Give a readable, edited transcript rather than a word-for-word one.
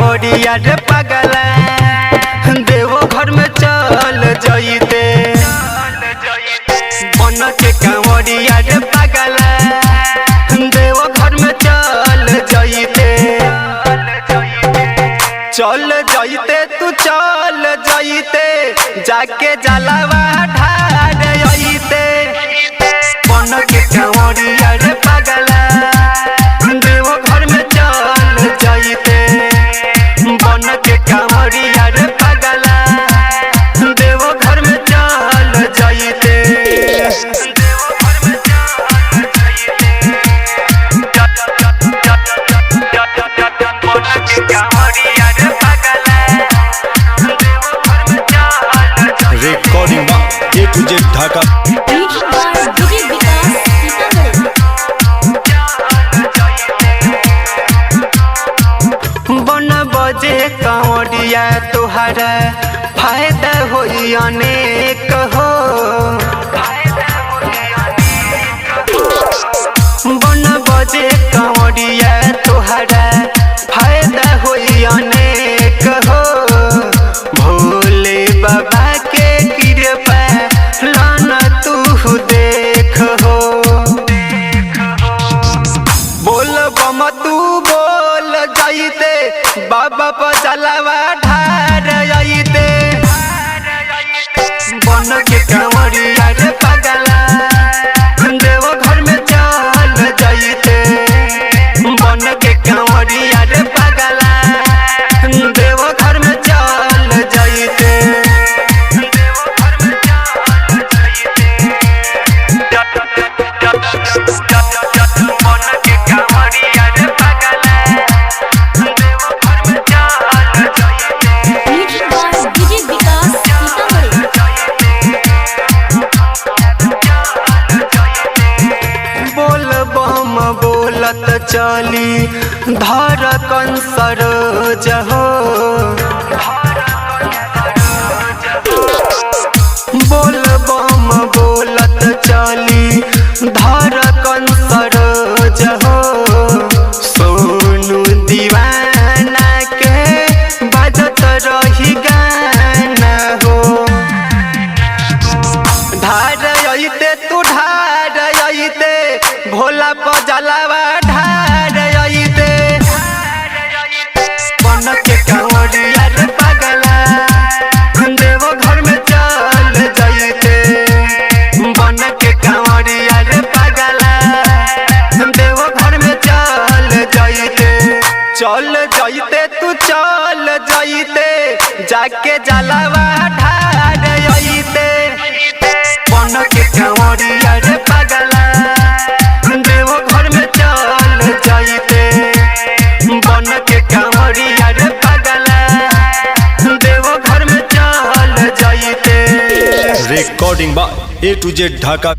कांवरिया रे पगला देवो घर में चल जाइते बन के कांवरिया रे पगला देवो घर में चल जाइते तू चल जाइते जाके जलावा ढार आइते बन के कांवरिया रे पगला देवो घर में चल जाइते बन के कांवरिया रे पगला देवो घर में चल जाइते रिकॉर्डिंग A to Z ढाका। बन बजे कांवरिया तोहरा फायदा होई अनेक हो बन बजे कांवरिया तोहरा फायदा होई अनेक हो भोले बाबा के कृपा लाना तू देख हो बोल बम तू बोल जाइते बाबा पर जलावा ढार आइते बन के कांवरिया रे पगला देवो घर में चल जाइते बन के कांवरिया रे पगला देवो घर में चल जाइते बोल बम बोलत चली धर कंसर जहो बोल बम बोलत चली धर कंसर जहो सोनू दीवाना के बजत रही गाना हो ढार आइते तू ढार आइते भोला पर जलावा ढार आइते बन के कांवरिया रे पगला देवो घर में चल जाइते बन के कांवरिया रे पगला देवो घर में चल जाइते तू चल जाइते जाके जलावा ढार आइते बन के कांवरिया रे पगला देवो घर में चल जाइते बन के कांवरिया रे पगला देवो घर में चल जाइते recording A to Z Dhaka.